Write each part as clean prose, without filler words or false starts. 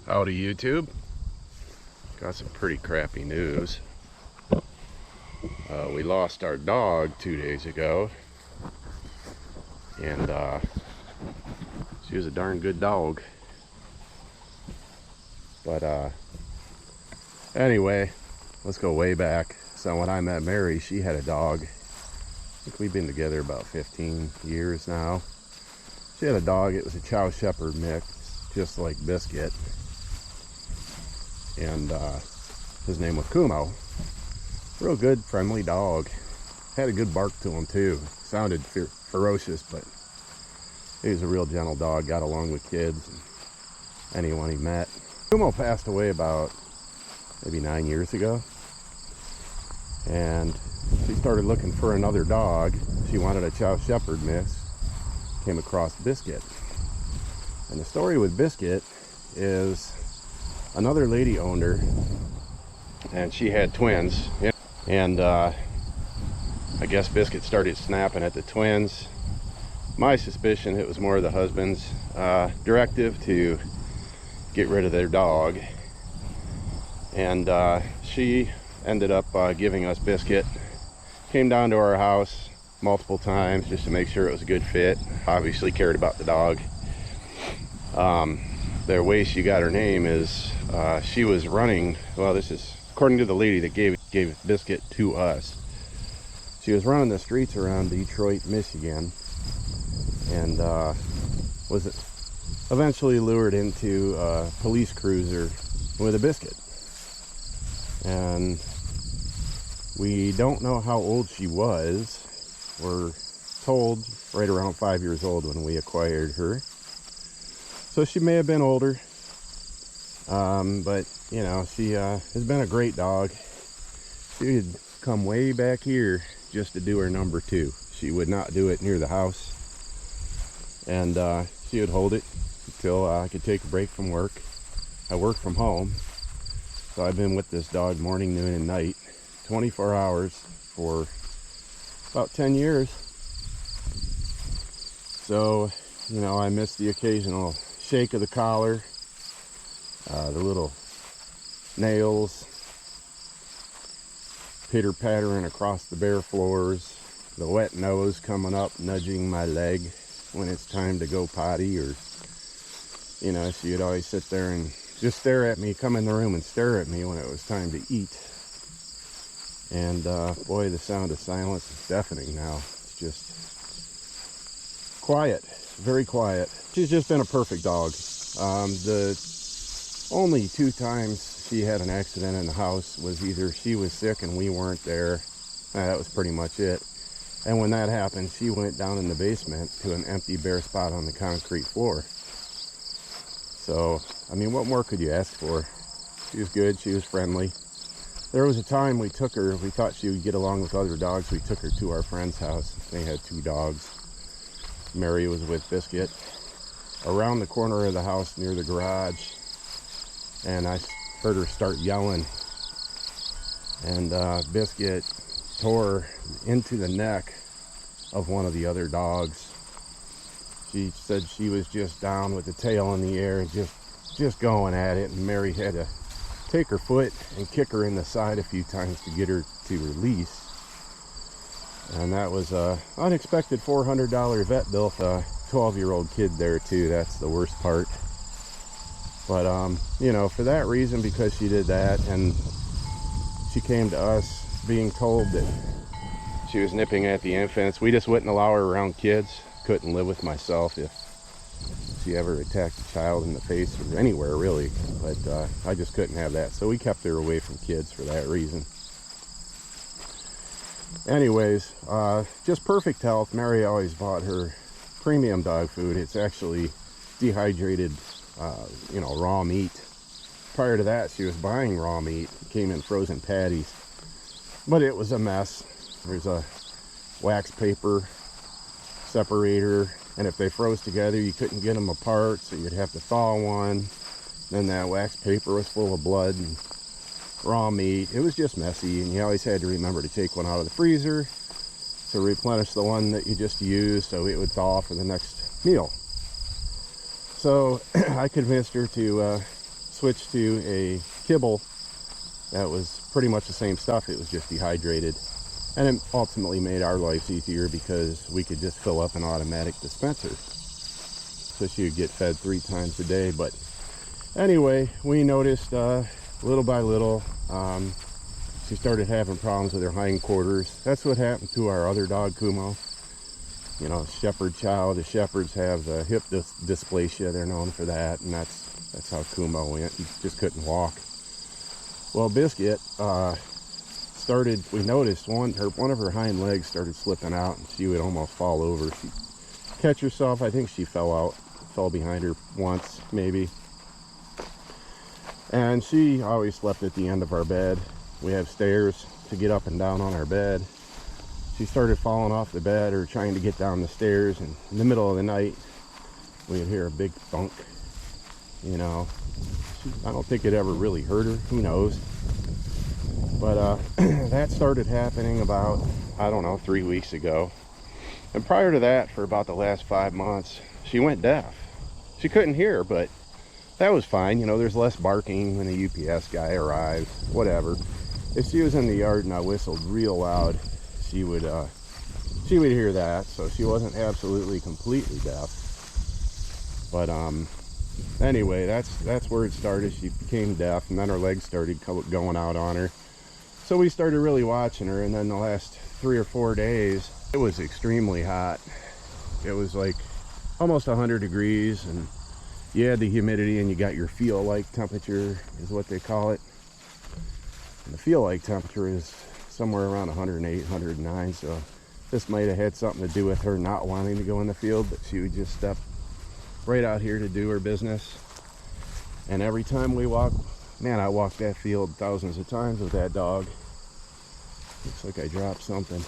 Howdy YouTube. Got some pretty crappy news. We lost our dog 2 days ago, and she was a darn good dog. But anyway, let's go way back. So when I met Mary, she had a dog. I think we've been together about 15 years now. She had a dog. It was a Chow Shepherd mix, just like Biscuit. And his name was Kumo. Real good, friendly dog. Had a good bark to him too. Sounded ferocious, but he was a real gentle dog. Got along with kids and anyone he met. Kumo passed away about maybe 9 years ago, and she started looking for another dog. She wanted a Chow Shepherd mix. Came across Biscuit, and the story with Biscuit is another lady owned her, and she had twins, and I guess Biscuit started snapping at the twins. My suspicion, it was more the husband's directive to get rid of their dog, and she ended up giving us Biscuit. Came down to our house multiple times just to make sure it was a good fit. Obviously cared about the dog. The way she got her name is she was running, well, this is according to the lady that gave Biscuit to us. She was running the streets around Detroit, Michigan, and was eventually lured into a police cruiser with a Biscuit. And we don't know how old she was. We're told right around 5 years old when we acquired her. So she may have been older, but you know, she has been a great dog. She would come way back here just to do her number 2. She would not do it near the house, and she would hold it until I could take a break from work. I work from home, so I've been with this dog morning, noon, and night, 24 hours for about 10 years. So, you know, I miss the occasional shake of the collar, the little nails pitter pattering across the bare floors, the wet nose coming up nudging my leg when it's time to go potty, or you know, she would always sit there and just stare at me, come in the room and stare at me when it was time to eat. And boy, the sound of silence is deafening now. It's just quiet, very quiet. She's just been a perfect dog. The only 2 times she had an accident in the house was either she was sick and we weren't there. That was pretty much it. And when that happened, she went down in the basement to an empty bare spot on the concrete floor. So, I mean, what more could you ask for? She was good, she was friendly. There was a time we took her, we thought she would get along with other dogs. We took her to our friend's house. They had 2 dogs. Mary was with Biscuit. Around the corner of the house near the garage, and I heard her start yelling, and Biscuit tore into the neck of one of the other dogs. She said she was just down with the tail in the air, just going at it, and Mary had to take her foot and kick her in the side a few times to get her to release. And that was a unexpected $400 vet bill for a 12-year-old kid there too. That's the worst part. But you know, for that reason, because she did that, and she came to us being told that she was nipping at the infants, we just wouldn't allow her around kids. Couldn't live with myself if she ever attacked a child in the face or anywhere really, but I just couldn't have that, so we kept her away from kids for that reason. Anyways, just perfect health. Mary always bought her premium dog food. It's actually dehydrated, you know, raw meat. Prior to that, she was buying raw meat. It came in frozen patties, but it was a mess. There's a wax paper separator, and if they froze together, you couldn't get them apart, so you'd have to thaw one. Then that wax paper was full of blood and raw meat. It was just messy, and you always had to remember to take one out of the freezer to replenish the one that you just used so it would thaw for the next meal. So I convinced her to switched to a kibble that was pretty much the same stuff. It was just dehydrated. And it ultimately made our lives easier because we could just fill up an automatic dispenser. So she would get fed 3 times a day. But anyway, we noticed little by little, she started having problems with her hindquarters. That's what happened to our other dog, Kumo. You know, shepherd child. The shepherds have the hip dysplasia. They're known for that. And that's how Kumo went. He just couldn't walk. Well, Biscuit, we noticed one of her hind legs started slipping out, and she would almost fall over. She'd catch herself. I think she fell behind her once, maybe. And she always slept at the end of our bed. We have stairs to get up and down on our bed. She started falling off the bed or trying to get down the stairs, and in the middle of the night, we'd hear a big thunk. You know, I don't think it ever really hurt her. Who knows? But that started happening about, I don't know, 3 weeks ago. And prior to that, for about the last 5 months, she went deaf. She couldn't hear, but that was fine. You know, there's less barking when the UPS guy arrives, whatever. If she was in the yard and I whistled real loud, she would hear that. So she wasn't absolutely completely deaf. But anyway, that's where it started. She became deaf, and then her legs started going out on her. So we started really watching her, and then the last 3 or 4 days, it was extremely hot. It was like almost 100 degrees, and you had the humidity, and you got your feel-like temperature, is what they call it. And the feel-like temperature is somewhere around 108, 109, so this might have had something to do with her not wanting to go in the field, but she would just step right out here to do her business. And every time we walk, man, I walked that field thousands of times with that dog. Looks like I dropped something.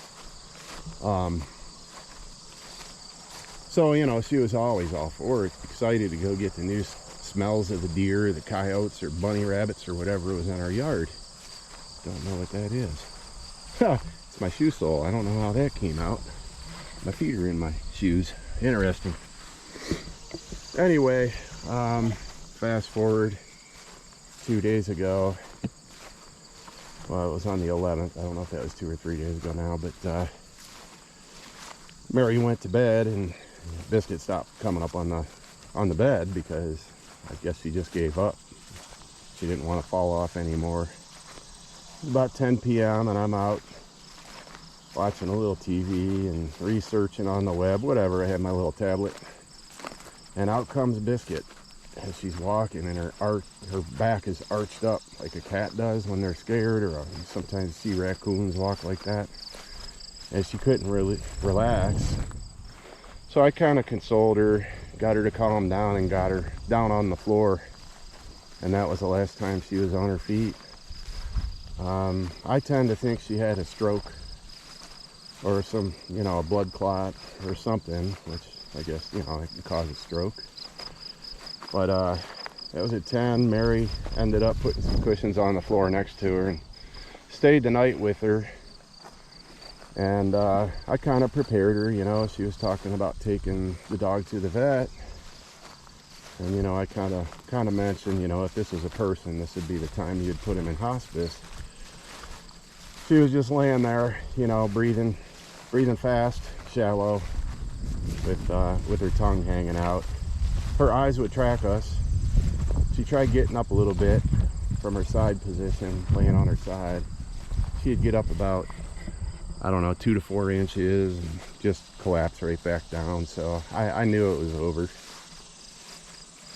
So, you know, she was always all for it, excited to go get the new smells of the deer, the coyotes, or bunny rabbits, or whatever was in our yard. Don't know what that is. It's my shoe sole. I don't know how that came out. My feet are in my shoes. Interesting. Anyway, fast forward 2 days ago. Well, it was on the 11th. I don't know if that was 2 or 3 days ago now, but Mary went to bed, and Biscuit stopped coming up on the bed because I guess she just gave up. She didn't want to fall off anymore. It's about 10 p.m. and I'm out watching a little TV and researching on the web, whatever. I had my little tablet, and out comes Biscuit as she's walking, and her back is arched up like a cat does when they're scared, or sometimes you see raccoons walk like that. And she couldn't really relax. So I kind of consoled her, got her to calm down, and got her down on the floor. And that was the last time she was on her feet. I tend to think she had a stroke or some, you know, a blood clot or something, which I guess, you know, it can cause a stroke. But that was at 10. Mary ended up putting some cushions on the floor next to her and stayed the night with her. And I kind of prepared her, you know. She was talking about taking the dog to the vet. And, you know, I kind of mentioned, you know, if this was a person, this would be the time you'd put him in hospice. She was just laying there, you know, breathing fast, shallow, with her tongue hanging out. Her eyes would track us. She tried getting up a little bit from her side position, laying on her side. She'd get up about, I don't know, 2 to 4 inches and just collapse right back down. So I knew it was over.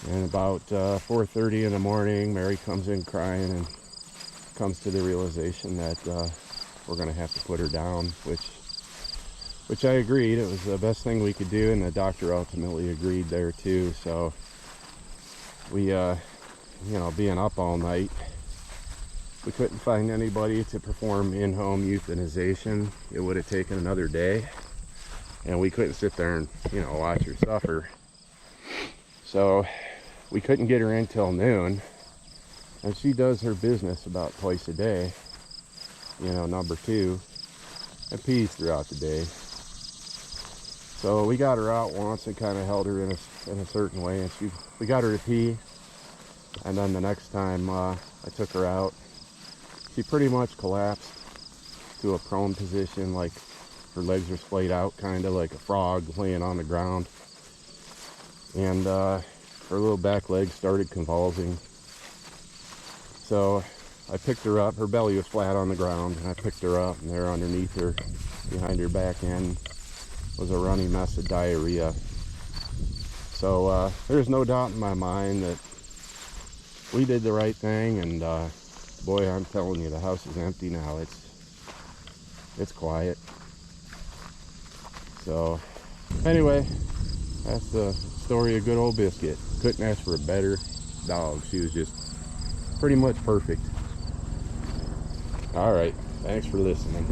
And about 4:30 in the morning, Mary comes in crying and comes to the realization that we're going to have to put her down, which I agreed. It was the best thing we could do, and the doctor ultimately agreed there too. So we, you know, being up all night, we couldn't find anybody to perform in-home euthanization. It would have taken another day, and we couldn't sit there and, you know, watch her suffer. So we couldn't get her in till noon, and she does her business about twice a day, you know, number 2, and pees throughout the day. So we got her out once and kind of held her in a certain way, and we got her to pee. And then the next time I took her out, she pretty much collapsed to a prone position, like her legs were splayed out, kind of like a frog laying on the ground. And her little back legs started convulsing. So I picked her up. Her belly was flat on the ground, and I picked her up, and there underneath her, behind her back end, was a runny mess of diarrhea. So there's no doubt in my mind that we did the right thing, and boy, I'm telling you, the house is empty now. It's quiet. So anyway, that's the story of good old Biscuit. Couldn't ask for a better dog. She was just pretty much perfect. All right, thanks for listening.